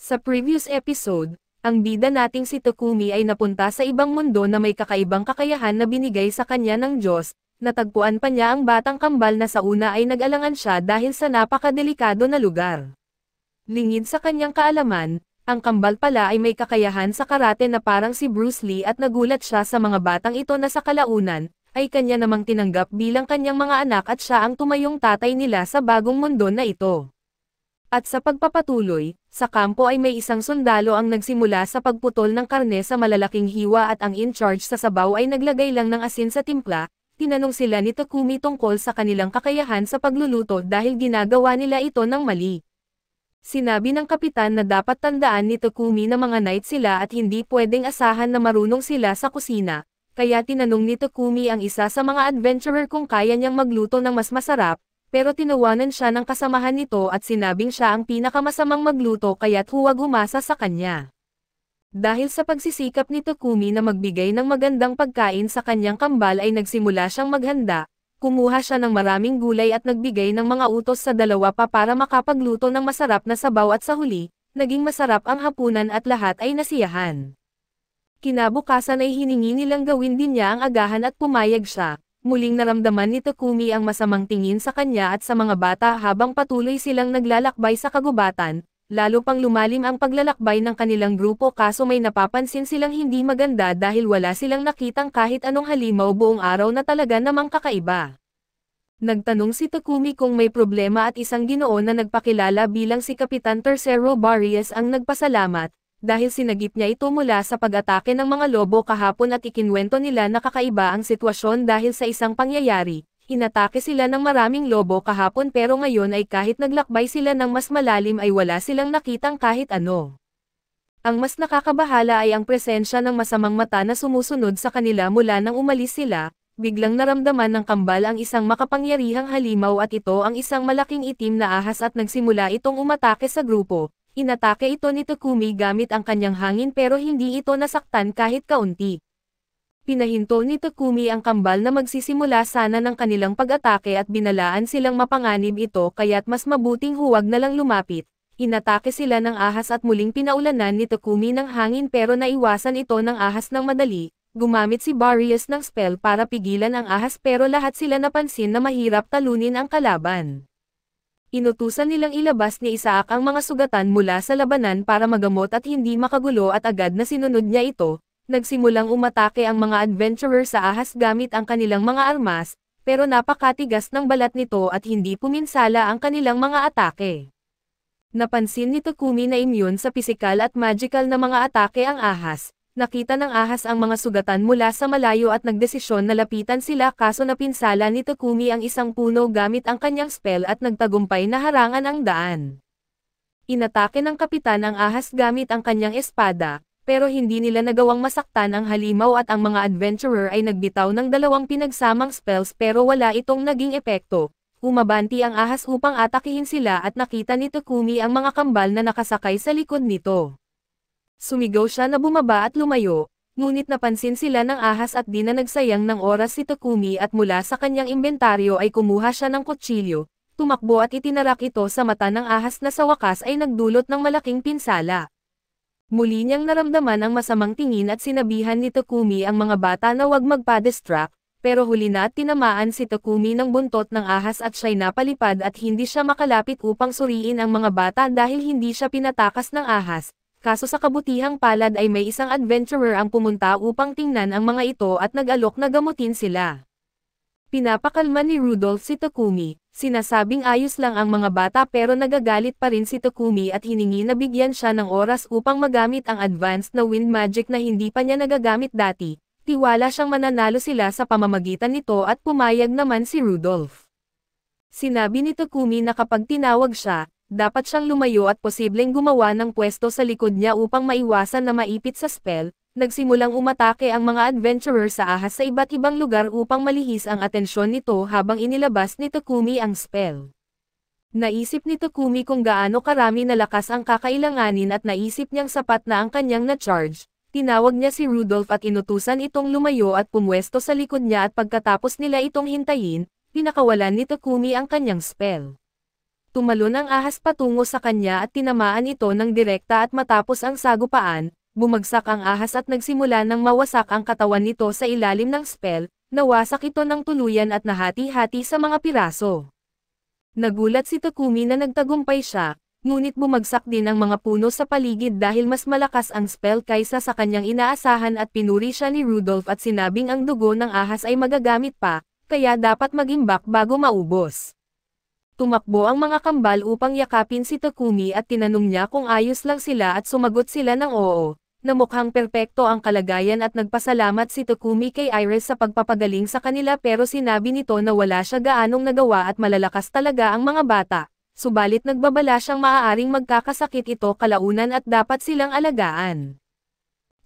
Sa previous episode, ang bida nating si Takumi ay napunta sa ibang mundo na may kakaibang kakayahan na binigay sa kanya ng Diyos. Natagpuan pa niya ang batang kambal na sa una ay nag-alangan siya dahil sa napakadelikado na lugar. Lingid sa kanyang kaalaman, ang kambal pala ay may kakayahan sa karate na parang si Bruce Lee at nagulat siya sa mga batang ito na sa kalaunan, ay kanya namang tinanggap bilang kanyang mga anak at siya ang tumayong tatay nila sa bagong mundo na ito. At sa pagpapatuloy, sa kampo ay may isang sundalo ang nagsimula sa pagputol ng karne sa malalaking hiwa at ang in-charge sa sabaw ay naglagay lang ng asin sa timpla. Tinanong sila ni Takumi tungkol sa kanilang kakayahan sa pagluluto dahil ginagawa nila ito ng mali. Sinabi ng kapitan na dapat tandaan ni Takumi na mga knight sila at hindi pwedeng asahan na marunong sila sa kusina, kaya tinanong ni Takumi ang isa sa mga adventurer kung kaya niyang magluto ng mas masarap. Pero tinawanan siya ng kasamahan nito at sinabing siya ang pinakamasamang magluto kaya't huwag umasa sa kanya. Dahil sa pagsisikap ni Takumi na magbigay ng magandang pagkain sa kanyang kambal ay nagsimula siyang maghanda, kumuha siya ng maraming gulay at nagbigay ng mga utos sa dalawa pa para makapagluto ng masarap na sabaw at sa huli, naging masarap ang hapunan at lahat ay nasiyahan. Kinabukasan ay hiningi nilang gawin din niya ang agahan at pumayag siya. Muling naramdaman ni Takumi ang masamang tingin sa kanya at sa mga bata habang patuloy silang naglalakbay sa kagubatan, lalo pang lumalim ang paglalakbay ng kanilang grupo kaso may napapansin silang hindi maganda dahil wala silang nakitang kahit anong halimaw buong araw na talaga namang kakaiba. Nagtanong si Takumi kung may problema at isang Ginoo na nagpakilala bilang si Kapitan Tercero Barrios ang nagpasalamat. Dahil sinagip niya ito mula sa pag-atake ng mga lobo kahapon at ikinwento nila na kakaiba ang sitwasyon dahil sa isang pangyayari, inatake sila ng maraming lobo kahapon pero ngayon ay kahit naglakbay sila ng mas malalim ay wala silang nakitang kahit ano. Ang mas nakakabahala ay ang presensya ng masamang mata na sumusunod sa kanila mula nang umalis sila, biglang naramdaman ng kambal ang isang makapangyarihang halimaw at ito ang isang malaking itim na ahas at nagsimula itong umatake sa grupo. Inatake ito ni Takumi gamit ang kanyang hangin pero hindi ito nasaktan kahit kaunti. Pinahinto ni Takumi ang kambal na magsisimula sana ng kanilang pag-atake at binalaan silang mapanganib ito kaya't mas mabuting huwag na lang lumapit. Inatake sila ng ahas at muling pinaulanan ni Takumi ng hangin pero naiwasan ito ng ahas ng madali. Gumamit si Barrios ng spell para pigilan ang ahas pero lahat sila napansin na mahirap talunin ang kalaban. Inutusan nilang ilabas ni Isaac ang mga sugatan mula sa labanan para magamot at hindi makagulo at agad na sinunod niya ito. Nagsimulang umatake ang mga adventurer sa ahas gamit ang kanilang mga armas, pero napakatigas ng balat nito at hindi puminsala ang kanilang mga atake. Napansin ni Takumi na immune sa pisikal at magical na mga atake ang ahas. Nakita ng ahas ang mga sugatan mula sa malayo at nagdesisyon na lapitan sila kaso napinsala ni Takumi ang isang puno gamit ang kanyang spell at nagtagumpay na harangan ang daan. Inatake ng kapitan ang ahas gamit ang kanyang espada, pero hindi nila nagawang masaktan ang halimaw at ang mga adventurer ay nagbitaw ng dalawang pinagsamang spells pero wala itong naging epekto. Umabanti ang ahas upang atakihin sila at nakita ni Takumi ang mga kambal na nakasakay sa likod nito. Sumigaw siya na bumaba at lumayo, ngunit napansin sila ng ahas at di na nagsayang ng oras si Takumi at mula sa kanyang inventaryo ay kumuha siya ng kutsilyo, tumakbo at itinarak ito sa mata ng ahas na sa wakas ay nagdulot ng malaking pinsala. Muli niyang naramdaman ang masamang tingin at sinabihan ni Takumi ang mga bata na huwag magpa-distract, pero huli na at tinamaan si Takumi ng buntot ng ahas at siya'y napalipad at hindi siya makalapit upang suriin ang mga bata dahil hindi siya pinatakas ng ahas. Kaso sa kabutihang palad ay may isang adventurer ang pumunta upang tingnan ang mga ito at nag-alok na gamutin sila. Pinapakalma ni Rudolph si Takumi, sinasabing ayos lang ang mga bata pero nagagalit pa rin si Takumi at hiningi na bigyan siya ng oras upang magamit ang advanced na wind magic na hindi pa niya nagagamit dati. Tiwala siyang mananalo sila sa pamamagitan nito at pumayag naman si Rudolph. Sinabi ni Takumi na kapag tinawag siya, dapat siyang lumayo at posibleng gumawa ng pwesto sa likod niya upang maiwasan na maipit sa spell. Nagsimulang umatake ang mga adventurer sa ahas sa iba't ibang lugar upang malihis ang atensyon nito habang inilabas ni Takumi ang spell. Naisip ni Takumi kung gaano karami na lakas ang kakailanganin at naisip niyang sapat na ang kanyang na-charge. Tinawag niya si Rudolph at inutusan itong lumayo at pumwesto sa likod niya at pagkatapos nila itong hintayin, pinakawalan ni Takumi ang kanyang spell. Tumalon ang ahas patungo sa kanya at tinamaan ito ng direkta at matapos ang sagupaan, bumagsak ang ahas at nagsimula ng mawasak ang katawan nito sa ilalim ng spell, nawasak ito ng tuluyan at nahati-hati sa mga piraso. Nagulat si Takumi na nagtagumpay siya, ngunit bumagsak din ang mga puno sa paligid dahil mas malakas ang spell kaysa sa kanyang inaasahan at pinuri siya ni Rudolph at sinabing ang dugo ng ahas ay magagamit pa, kaya dapat mag-imbak bago maubos. Tumakbo ang mga kambal upang yakapin si Takumi at tinanong niya kung ayos lang sila at sumagot sila ng oo, na mukhang perpekto ang kalagayan at nagpasalamat si Takumi kay Iris sa pagpapagaling sa kanila pero sinabi nito na wala siya gaanong nagawa at malalakas talaga ang mga bata, subalit nagbabala siyang maaaring magkakasakit ito kalaunan at dapat silang alagaan.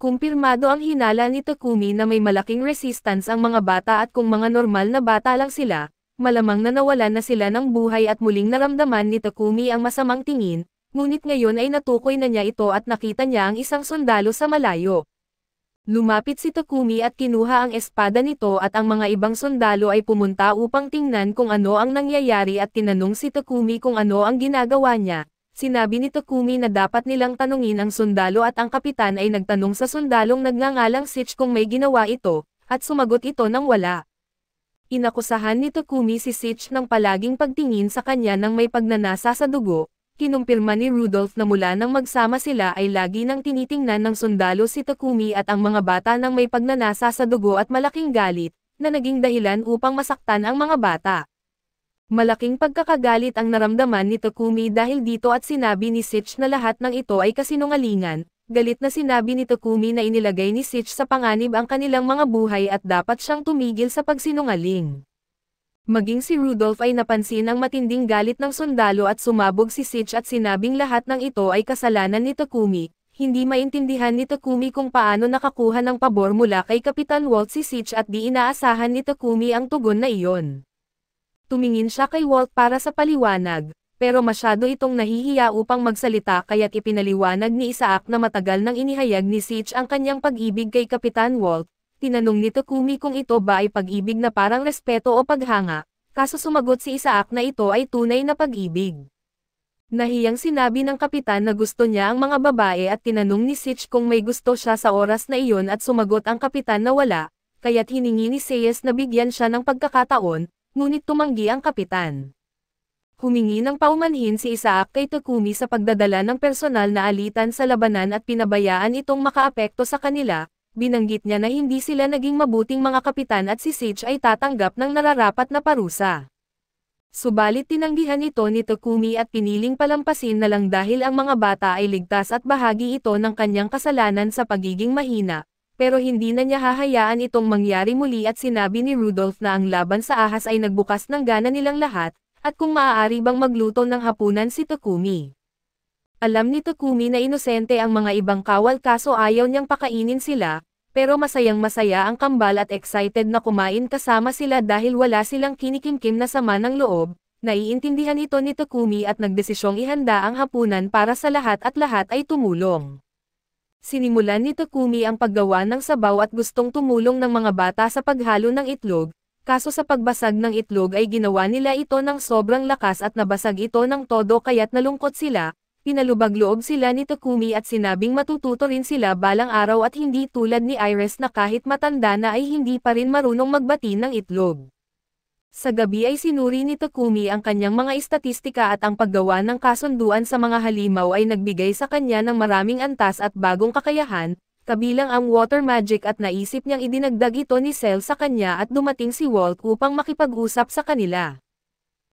Kumpirmado ang hinala ni Takumi na may malaking resistance ang mga bata at kung mga normal na bata lang sila, malamang na nawalan na sila ng buhay at muling naramdaman ni Takumi ang masamang tingin, ngunit ngayon ay natukoy na niya ito at nakita niya ang isang sundalo sa malayo. Lumapit si Takumi at kinuha ang espada nito at ang mga ibang sundalo ay pumunta upang tingnan kung ano ang nangyayari at tinanong si Takumi kung ano ang ginagawa niya. Sinabi ni Takumi na dapat nilang tanungin ang sundalo at ang kapitan ay nagtanong sa sundalong nagngangalang Sitch kung may ginawa ito, at sumagot ito ng wala. Inakusahan ni Takumi si Sitch ng palaging pagtingin sa kanya ng may pagnanasa sa dugo. Kinumpirma ni Rudolph na mula nang magsama sila ay lagi nang tinitingnan ng sundalo si Takumi at ang mga bata ng may pagnanasa sa dugo at malaking galit, na naging dahilan upang masaktan ang mga bata. Malaking pagkakagalit ang naramdaman ni Takumi dahil dito at sinabi ni Sitch na lahat ng ito ay kasinungalingan. Galit na sinabi ni Takumi na inilagay ni Sitch sa panganib ang kanilang mga buhay at dapat siyang tumigil sa pagsinungaling. Maging si Rudolph ay napansin ang matinding galit ng sundalo at sumabog si Sitch at sinabing lahat ng ito ay kasalanan ni Takumi. Hindi maintindihan ni Takumi kung paano nakakuha ng pabor mula kay Kapitan Walt si Sitch at di inaasahan ni Takumi ang tugon na iyon. Tumingin siya kay Walt para sa paliwanag, pero masyado itong nahihiya upang magsalita kaya't ipinaliwanag ni Isaac na matagal nang inihayag ni Sitch ang kanyang pag-ibig kay Kapitan Walt. Tinanong ni Takumi kung ito ba ay pag-ibig na parang respeto o paghanga, kaso sumagot si Isaac na ito ay tunay na pag-ibig. Nahiyang sinabi ng kapitan na gusto niya ang mga babae at tinanong ni Sitch kung may gusto siya sa oras na iyon at sumagot ang kapitan na wala, kaya't hiningi ni Seyes na bigyan siya ng pagkakataon, ngunit tumanggi ang kapitan. Humingi ng paumanhin si Isaac kay Takumi sa pagdadala ng personal na alitan sa labanan at pinabayaan itong makaapekto sa kanila. Binanggit niya na hindi sila naging mabuting mga kapitan at si Sitch ay tatanggap ng nararapat na parusa. Subalit tinanggihan ito ni Takumi at piniling palampasin na lang dahil ang mga bata ay ligtas at bahagi ito ng kanyang kasalanan sa pagiging mahina, pero hindi na niya hahayaan itong mangyari muli at sinabi ni Rudolph na ang laban sa ahas ay nagbukas ng gana nilang lahat, at kung maaari bang magluto ng hapunan si Takumi. Alam ni Takumi na inosente ang mga ibang kawal kaso ayaw niyang pakainin sila, pero masayang-masaya ang kambal at excited na kumain kasama sila dahil wala silang kinikimkim na sama ng loob. Naiintindihan ito ni Takumi at nagdesisyong ihanda ang hapunan para sa lahat at lahat ay tumulong. Sinimulan ni Takumi ang paggawa ng sabaw at gustong tumulong ng mga bata sa paghalo ng itlog, kaso sa pagbasag ng itlog ay ginawa nila ito ng sobrang lakas at nabasag ito ng todo kaya't nalungkot sila. Pinalubag-loob sila ni Takumi at sinabing matututo rin sila balang araw at hindi tulad ni Iris na kahit matanda na ay hindi pa rin marunong magbati ng itlog. Sa gabi ay sinuri ni Takumi ang kanyang mga istatistika at ang paggawa ng kasunduan sa mga halimaw ay nagbigay sa kanya ng maraming antas at bagong kakayahan, kabilang ang water magic at naisip niyang idinagdag ito ni Cell sa kanya at dumating si Walt upang makipag-usap sa kanila.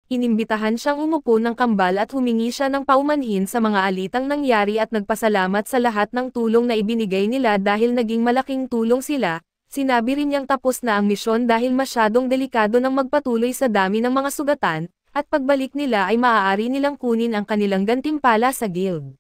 Inimbitahan siyang umupo ng kambal at humingi siya ng paumanhin sa mga alitang nangyari at nagpasalamat sa lahat ng tulong na ibinigay nila dahil naging malaking tulong sila. Sinabi rin niyang tapos na ang misyon dahil masyadong delikado nang magpatuloy sa dami ng mga sugatan, at pagbalik nila ay maaari nilang kunin ang kanilang gantimpala sa guild.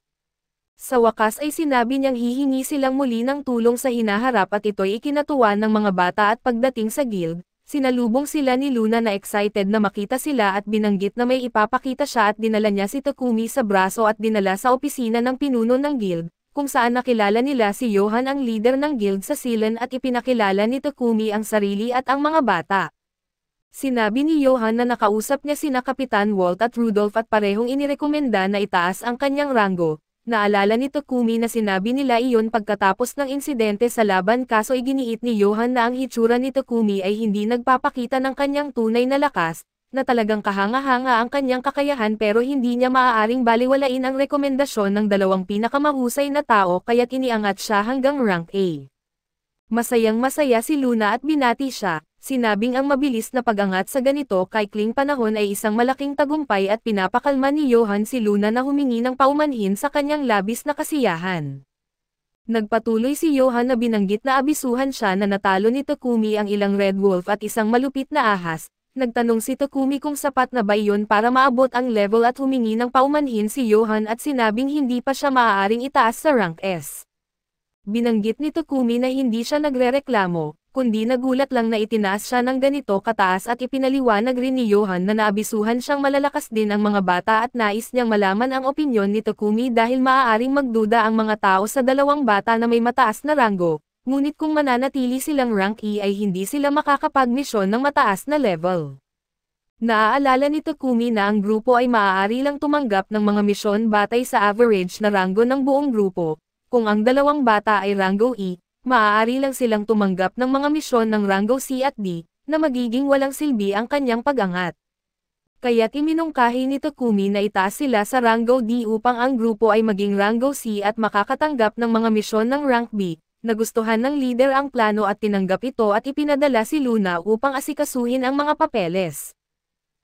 Sa wakas ay sinabi niyang hihingi silang muli ng tulong sa hinaharap at ito'y ikinatuwa ng mga bata at pagdating sa guild. Sinalubong sila ni Luna na excited na makita sila at binanggit na may ipapakita siya at dinala niya si Takumi sa braso at dinala sa opisina ng pinuno ng guild, kung saan nakilala nila si Johan ang leader ng guild sa Silan at ipinakilala ni Takumi ang sarili at ang mga bata. Sinabi ni Johan na nakausap niya sina Kapitan Walt at Rudolph at parehong inirekomenda na itaas ang kanyang ranggo. Naalala ni Takumi na sinabi nila iyon pagkatapos ng insidente sa laban, kaso iginiit ni Johan na ang hitsura ni Takumi ay hindi nagpapakita ng kanyang tunay na lakas, na talagang kahanga-hanga ang kanyang kakayahan, pero hindi niya maaaring baliwalain ang rekomendasyon ng dalawang pinakamahusay na tao kaya't iniangat siya hanggang rank A. Masayang-masaya si Luna at binati siya, sinabing ang mabilis na pag-angat sa ganito kaikling panahon ay isang malaking tagumpay at pinapakalma ni Johan si Luna na humingi ng paumanhin sa kanyang labis na kasiyahan. Nagpatuloy si Johan na binanggit na abisuhan siya na natalo ni Takumi ang ilang Red Wolf at isang malupit na ahas. Nagtanong si Takumi kung sapat na ba iyon para maabot ang level at humingi ng paumanhin si Johan at sinabing hindi pa siya maaaring itaas sa rank S. Binanggit ni Takumi na hindi siya nagrereklamo, kundi nagulat lang na itinaas siya ng ganito kataas at ipinaliwanag rin ni Johan na naabisuhan siyang malalakas din ang mga bata at nais niyang malaman ang opinyon ni Takumi dahil maaaring magduda ang mga tao sa dalawang bata na may mataas na ranggo. Ngunit kung mananatili silang rank E ay hindi sila makakapag-misyon ng mataas na level. Naaalala ni Takumi na ang grupo ay maaari lang tumanggap ng mga misyon batay sa average na ranggo ng buong grupo. Kung ang dalawang bata ay ranggo E, maaari lang silang tumanggap ng mga misyon ng ranggo C at D, na magiging walang silbi ang kanyang pag-angat. Kaya't iminungkahi ni Takumi na itaas sila sa ranggo D upang ang grupo ay maging ranggo C at makakatanggap ng mga misyon ng rank B. Nagustuhan ng leader ang plano at tinanggap ito at ipinadala si Luna upang asikasuhin ang mga papeles.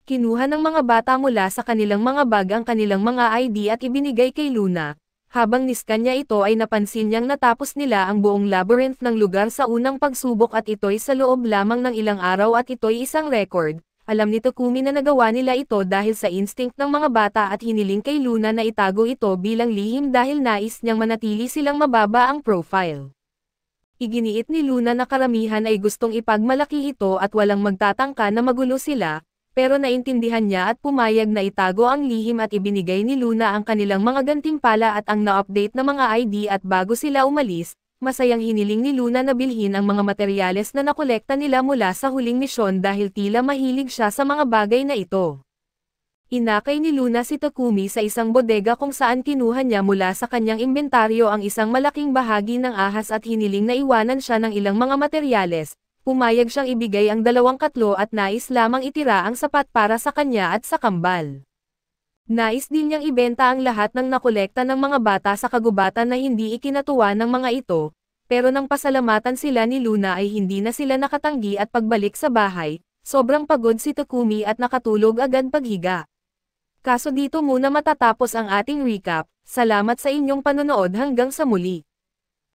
Kinuha ng mga bata mula sa kanilang mga bag ang kanilang mga ID at ibinigay kay Luna. Habang niskan niya ito ay napansin niyang natapos nila ang buong labyrinth ng lugar sa unang pagsubok at ito'y sa loob lamang ng ilang araw at ito'y isang record. Alam ni Takumi na nagawa nila ito dahil sa instinct ng mga bata at hiniling kay Luna na itago ito bilang lihim dahil nais niyang manatili silang mababa ang profile. Iginiit ni Luna na karamihan ay gustong ipagmalaki ito at walang magtatangka na magulo sila, pero naintindihan niya at pumayag na itago ang lihim at ibinigay ni Luna ang kanilang mga gantimpala at ang na-update na mga ID at bago sila umalis, masayang hiniling ni Luna na bilhin ang mga materyales na nakolekta nila mula sa huling misyon dahil tila mahilig siya sa mga bagay na ito. Inakay ni Luna si Takumi sa isang bodega kung saan kinuha niya mula sa kanyang inventaryo ang isang malaking bahagi ng ahas at hiniling na iwanan siya ng ilang mga materyales. Pumayag siyang ibigay ang 2 katlo at nais lamang itira ang sapat para sa kanya at sa kambal. Nais din niyang ibenta ang lahat ng nakolekta ng mga bata sa kagubatan na hindi ikinatuwa ng mga ito, pero nang pasalamatan sila ni Luna ay hindi na sila nakatanggi at pagbalik sa bahay, sobrang pagod si Takumi at nakatulog agad paghiga. Kaso dito muna matatapos ang ating recap. Salamat sa inyong panonood hanggang sa muli.